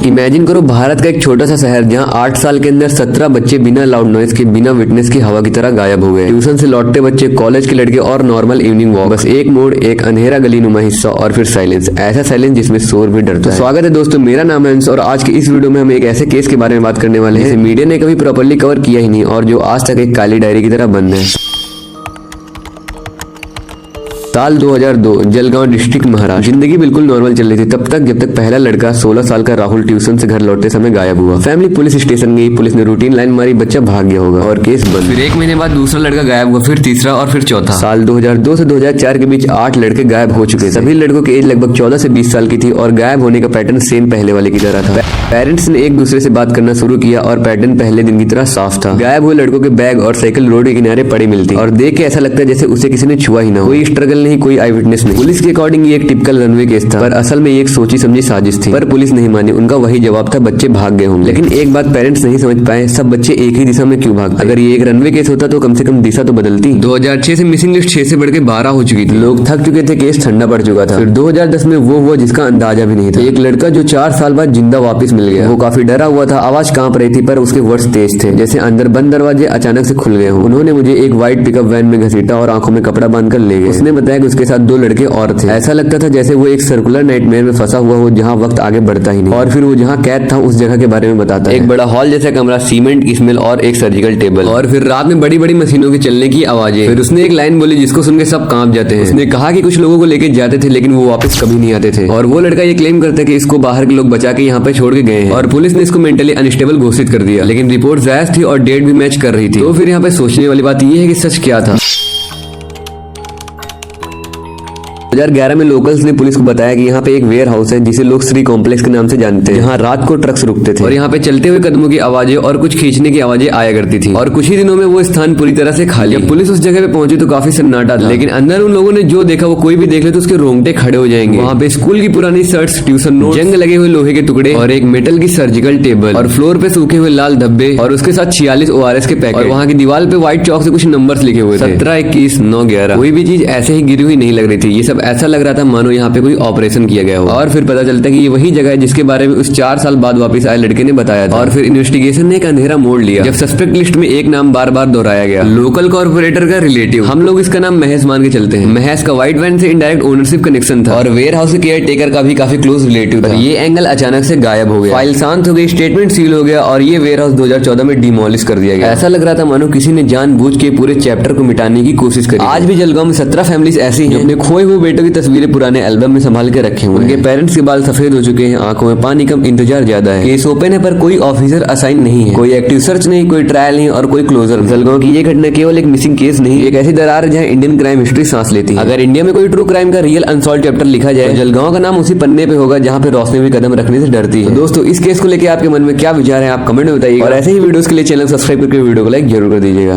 Imagine करो भारत का एक छोटा सा शहर जहाँ 8 साल के अंदर 17 बच्चे बिना लाउड नॉइज के, बिना विटनेस की हवा की तरह गायब हो गए। ट्यूशन से लौटते बच्चे, कॉलेज के लड़के और नॉर्मल इवनिंग वॉक, बस एक मोड़, एक अंधेरा गली नुमा हिस्सा और फिर साइलेंस, ऐसा साइलेंस जिसमें शोर भी डरता है। स्वागत है दोस्तों, मेरा नाम है अंश और आज की इस वीडियो में हम एक ऐसे केस के बारे में बात करने वाले हैं जिसे मीडिया ने कभी प्रॉपर्ली कवर किया ही नहीं और जो आज तक एक काली डायरी की तरह बंद है। साल 2002, जलगांव डिस्ट्रिक्ट महाराष्ट्र। जिंदगी बिल्कुल नॉर्मल चल रही थी तब तक जब तक पहला लड़का 16 साल का राहुल ट्यूशन से घर लौटते समय गायब हुआ। फैमिली पुलिस स्टेशन गई, पुलिस ने रूटीन लाइन मारी, बच्चा भाग गया होगा और केस बंद। फिर 1 महीने बाद दूसरा लड़का गायब हुआ, फिर तीसरा और फिर चौथा। साल 2002 से 2004 के बीच 8 लड़के गायब हो चुके थे। सभी लड़कों की एज लगभग 14 से 20 साल की थी और गायब होने का पैटर्न सेम पहले वाले की तरह था। पेरेंट्स ने एक दूसरे से बात करना शुरू किया और पैटर्न पहले दिन की तरह साफ था। गायब हुए लड़कों के बैग और साइकिल रोड के किनारे पड़ी मिलती और देख के ऐसा लगता है जैसे उसे किसी ने छुआ ही ना हो। कोई स्ट्रगल नहीं, कोई आई विटनेस नहीं। पुलिस के अकॉर्डिंग ये एक टिपिकल रनवे केस था, पर असल में ये एक सोची समझी साजिश थी। पर पुलिस नहीं मानी, उनका वही जवाब था, बच्चे भाग गए होंगे। लेकिन एक बात पेरेंट्स नहीं समझ पाए, सब बच्चे एक ही दिशा में क्यों भागते? अगर ये एक रनवे केस होता तो कम से कम दिशा तो बदलती। 2006 से मिसिंग लिस्ट 6 से बढ़ के 12 हो चुकी थी। लोग थक चुके थे, केस ठंडा पड़ चुका था। फिर 2010 में वो हुआ जिसका अंदाजा भी नहीं था। एक लड़का जो 4 साल बाद जिंदा वापस मिल गया। वो काफी डरा हुआ था, आवाज कांप रही थी, पर उसके वर्ड्स तेज थे, जैसे अंदर बंद दरवाजे अचानक से खुल गए हों। उन्होंने मुझे एक व्हाइट पिकअप वैन में घसीटा और आंखों में कपड़ा बांधकर ले गए। उसने बताया कि उसके साथ 2 लड़के और थे। ऐसा लगता था जैसे वो एक सर्कुलर नाइटमेयर में फंसा हुआ हो जहाँ वक्त आगे बढ़ता ही नहीं। और फिर वो जहाँ कैद था उस जगह के बारे में बताता है। एक बड़ा हॉल जैसा कमरा, सीमेंट की स्मेल और एक सर्जिकल टेबल, और फिर रात में बड़ी बड़ी मशीनों के चलने की आवाजें। फिर उसने एक लाइन बोली जिसको सुन के सब कांप जाते हैं। उसने कहा कि कुछ लोगों को लेके जाते थे लेकिन वो वापस कभी नहीं आते थे। और वो लड़का ये क्लेम करता है कि इसको बाहर के लोग बचा के यहाँ पे छोड़ के गए हैं और पुलिस ने इसको मेंटली अनस्टेबल घोषित कर दिया। लेकिन रिपोर्ट जायज थी और डेट भी मैच कर रही थी। तो फिर यहाँ पे सोचने वाली बात ये है कि सच क्या था। 2011 में लोकल्स ने पुलिस को बताया कि यहाँ पे एक वेयर हाउस है जिसे लोग श्री कॉम्प्लेक्स के नाम से जानते हैं, जहाँ रात को ट्रक्स रुकते थे और यहाँ पे चलते हुए कदमों की आवाजें और कुछ खींचने की आवाजें आया करती थी। और कुछ ही दिनों में वो स्थान पूरी तरह से खाली। जब पुलिस उस जगह पे पहुंची तो काफी सन्नाटा था, लेकिन अंदर उन लोगों ने जो देखा वो कोई भी देख ले तो उसके रोंगटे खड़े हो जाएंगे। वहाँ पे स्कूल की पुरानी शर्ट्स, ट्यूशन नोट, जंग लगे हुए लोहे के टुकड़े और एक मेटल की सर्जिकल टेबल और फ्लोर पे सूखे हुए लाल धब्बे और उसके साथ 46 ORS के पैकेट और वहाँ की दीवार पे व्हाइट चौक से कुछ नंबर्स लिखे हुए थे, 17, 21, 9, 11। कोई भी चीज ऐसे ही गिरी हुई नहीं लग रही थी। ये सब ऐसा लग रहा था मानो यहाँ पे कोई ऑपरेशन किया गया हो। और फिर पता चलता है कि ये वही जगह है जिसके बारे में उस 4 साल बाद वापस आए लड़के ने बताया था। और फिर इन्वेस्टिगेशन ने एक अंधेरा मोड़ लिया जब सस्पेक्ट लिस्ट में एक नाम बार बार दोहराया गया, लोकल कॉर्पोरेटर का रिलेटिव। हम लोग इसका नाम महेश मान के चलते हैं। महेश का व्हाइट वैन से इनडायरेक्ट ओनरशिप कनेक्शन था और वेयर हाउस के केयर टेकर का भी काफी क्लोज रिलेटिव था। ये एंगल अचानक से गायब हो गया, फाइल शांत हो गई, स्टेटमेंट सील हो गया और ये वेयर हाउस 2014 में डिमोलिश कर दिया गया। ऐसा लग रहा था मानो किसी ने जानबूझ के पूरे चैप्टर को मिटाने की कोशिश करी। आज भी जलगांव में 17 फैमिलीज ऐसी हैं जो अपने खोए हुए बेटों की तस्वीरें पुराने एल्बम में संभाल के रखे हुए। उनके पेरेंट्स के बाल सफेद हो चुके हैं, आंखों में पानी कम, इंतजार ज्यादा है। केस ओपन है पर कोई ऑफिसर असाइन नहीं है, कोई एक्टिव सर्च नहीं, कोई ट्रायल नहीं और कोई क्लोजर। जलगांव की ये घटना केवल एक मिसिंग केस नहीं, एक ऐसी दरार है जहाँ इंडियन क्राइम हिस्ट्री सांस लेती है। अगर इंडिया में कोई ट्रू क्राइम का रियल अनसॉल्व चैप्टर लिखा जाए तो जलगांव का नाम उसी पन्ने पे होगा जहाँ पे रोशनी भी कदम रखने से डरती है। दोस्तों, इस केस को लेकर आपके मन में क्या विचार है आप कमेंट में बताइए और ऐसे ही वीडियोस के लिए चैनल सब्सक्राइब करके वीडियो को लाइक जरूर कर दीजिएगा।